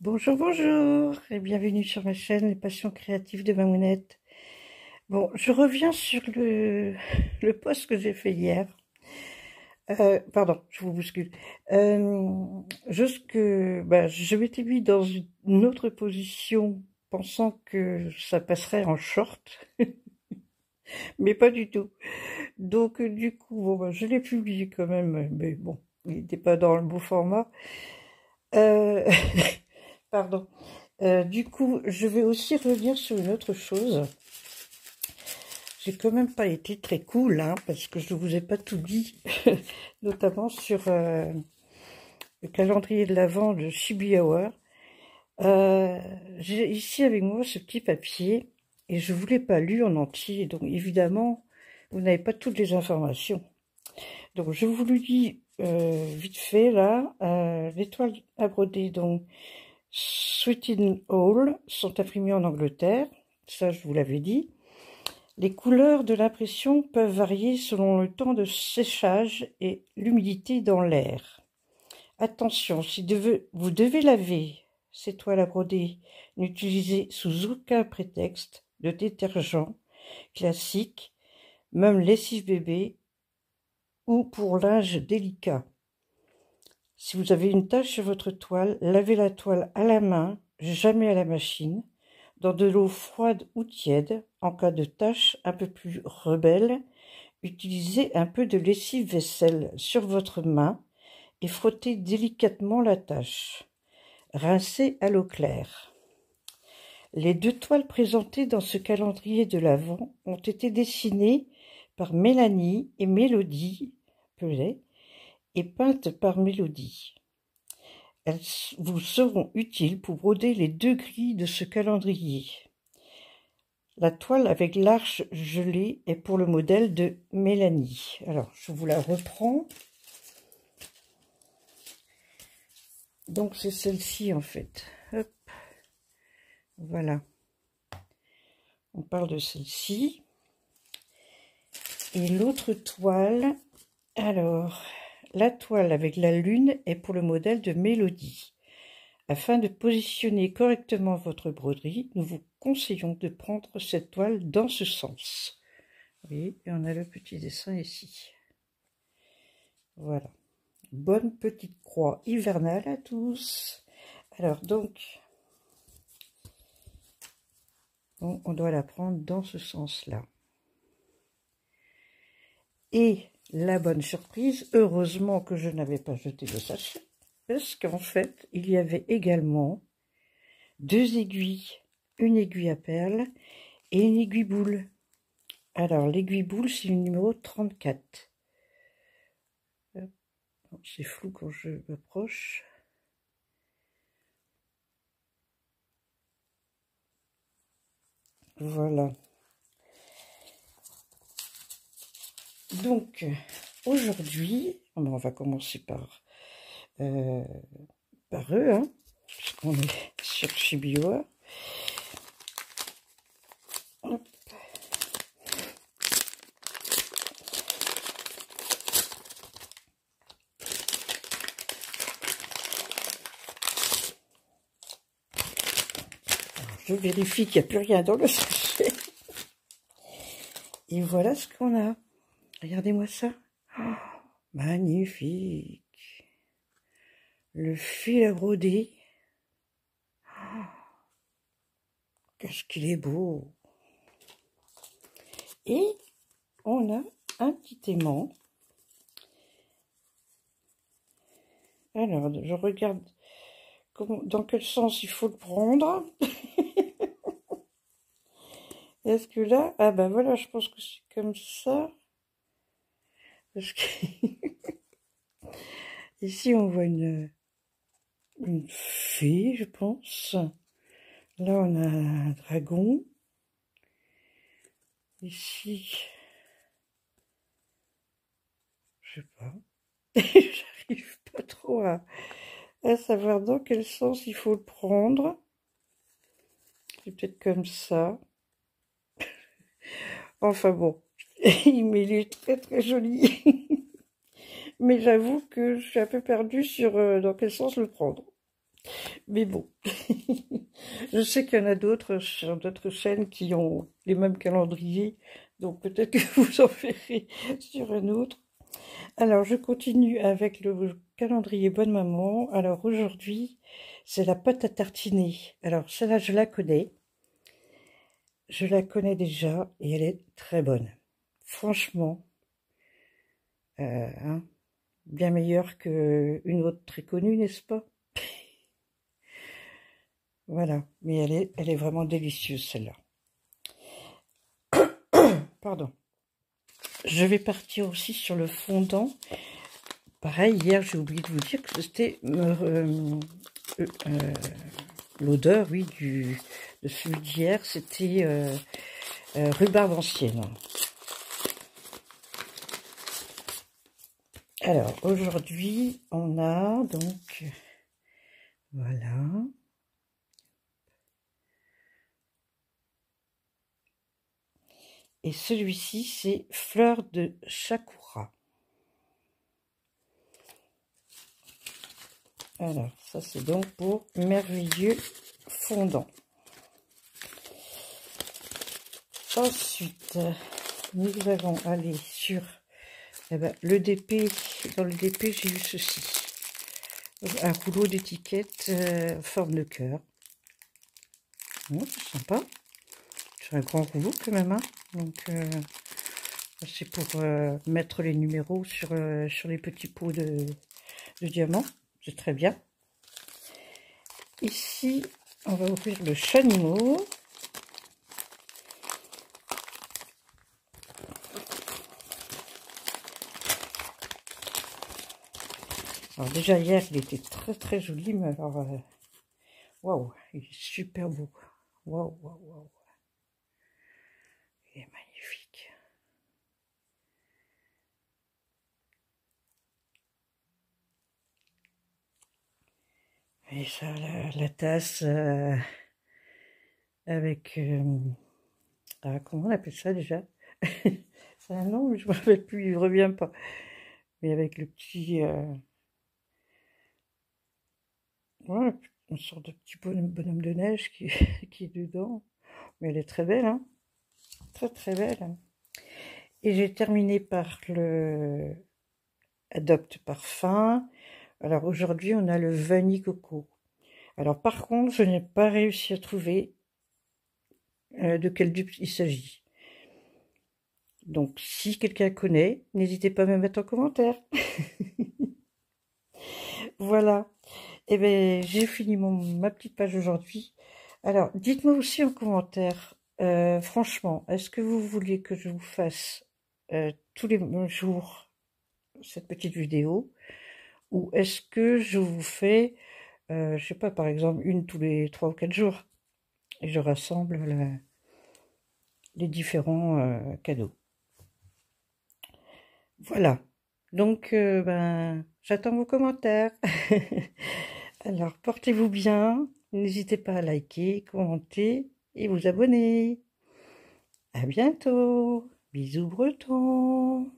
Bonjour, bonjour et bienvenue sur ma chaîne Les Passions Créatives de Mamounette. Bon, je reviens sur le post que j'ai fait hier. Pardon, je vous bouscule. Juste que je m'étais mis dans une autre position pensant que ça passerait en short, mais pas du tout. Donc du coup, je l'ai publié quand même, mais bon, il n'était pas dans le beau format. Euh, Pardon. Du coup, je vais aussi revenir sur une autre chose. J'ai quand même pas été très cool, hein, parce que je ne vous ai pas tout dit, notamment sur le calendrier de l'Avent de Shibuya Hour. J'ai ici avec moi ce petit papier, et je ne vous l'ai pas lu en entier, donc évidemment, vous n'avez pas toutes les informations. Donc je vous le dis vite fait, là, les toiles à broder, donc Sweeten Hall, sont imprimées en Angleterre, ça je vous l'avais dit. Les couleurs de l'impression peuvent varier selon le temps de séchage et l'humidité dans l'air. Attention, si vous devez laver ces toiles à broder, n'utilisez sous aucun prétexte de détergent classique, même lessive bébé ou pour linge délicat. Si vous avez une tache sur votre toile, lavez la toile à la main, jamais à la machine, dans de l'eau froide ou tiède. En cas de tache un peu plus rebelle, utilisez un peu de lessive vaisselle sur votre main et frottez délicatement la tache. Rincez à l'eau claire. Les deux toiles présentées dans ce calendrier de l'Avent ont été dessinées par Mélanie et Mélodie Pellet et peintes par Mélodie. Elles vous seront utiles pour broder les deux grilles de ce calendrier. La toile avec l'arche gelée est pour le modèle de Mélanie. Alors, je vous la reprends. Donc, c'est celle-ci, en fait. Hop. Voilà. On parle de celle-ci. Et l'autre toile, alors, la toile avec la lune est pour le modèle de Mélodie. Afin de positionner correctement votre broderie, nous vous conseillons de prendre cette toile dans ce sens. Vous voyez, et on a le petit dessin ici. Voilà. Bonne petite croix hivernale à tous. Alors donc, on doit la prendre dans ce sens-là. Et la bonne surprise, heureusement que je n'avais pas jeté le sachet, parce qu'en fait, il y avait également deux aiguilles, une aiguille à perles et une aiguille boule. Alors, l'aiguille boule, c'est le numéro 34. C'est flou quand je m'approche. Voilà. Donc, aujourd'hui, on va commencer par eux, hein, parce qu'on est sur Shibuya. Hop. Je vérifie qu'il n'y a plus rien dans le sachet. Et voilà ce qu'on a. Regardez-moi ça. Oh, magnifique. Le fil à broder. Oh, qu'est-ce qu'il est beau. Et on a un petit aimant. Alors, je regarde dans quel sens il faut le prendre. Est-ce que là... Ah ben voilà, je pense que c'est comme ça. Parce que ici, on voit une fée, je pense. Là, on a un dragon. Ici, je sais pas. J'arrive pas trop à savoir dans quel sens il faut le prendre. C'est peut-être comme ça. Enfin bon, il est très très joli. Mais j'avoue que je suis un peu perdue sur dans quel sens le prendre. Mais bon, je sais qu'il y en a d'autres sur d'autres chaînes qui ont les mêmes calendriers, donc peut-être que vous en verrez sur un autre. Alors, je continue avec le calendrier Bonne Maman. Alors, aujourd'hui, c'est la pâte à tartiner. Alors, celle-là, je la connais. Je la connais déjà et elle est très bonne. Franchement, hein, bien meilleure qu'une autre très connue, n'est-ce pas? Voilà, mais elle est vraiment délicieuse, celle-là. Pardon. Je vais partir aussi sur le fondant. Pareil, hier, j'ai oublié de vous dire que c'était l'odeur, oui, de celui d'hier, c'était rhubarbe ancienne. Alors, aujourd'hui, on a donc, voilà. Et celui-ci, c'est fleur de sakura. Alors, ça c'est donc pour merveilleux fondant. Ensuite, nous allons aller sur le DP. Dans le DP, j'ai eu ceci. Un rouleau d'étiquette forme de cœur. C'est sympa. C'est un grand rouleau quand même. Hein. Donc, c'est pour mettre les numéros sur les petits pots de diamants. C'est très bien. Ici, on va ouvrir le chalumeau. Alors déjà hier, il était très très joli, mais alors, waouh, il est super beau. Waouh, waouh, waouh. Il est magnifique. Et ça, la tasse avec... comment on appelle ça déjà? C'est un nom, mais je ne me rappelle plus, il ne revient pas. Mais avec le petit... voilà, une sorte de petit bonhomme de neige qui, qui est dedans. Mais elle est très belle, hein? Très très belle. Et j'ai terminé par le Adopt Parfum. Alors aujourd'hui, on a le Vanille Coco. Alors par contre, je n'ai pas réussi à trouver de quel dupe il s'agit. Donc si quelqu'un connaît, n'hésitez pas à me mettre en commentaire. Voilà. Et bien, j'ai fini ma petite page aujourd'hui. Alors, dites-moi aussi en commentaire, franchement, est-ce que vous voulez que je vous fasse tous les jours cette petite vidéo, ou est-ce que je vous fais, je sais pas, par exemple, une tous les 3 ou 4 jours, et je rassemble les différents cadeaux. Voilà. Donc, j'attends vos commentaires. Alors, portez-vous bien. N'hésitez pas à liker, commenter et vous abonner. À bientôt. Bisous bretons.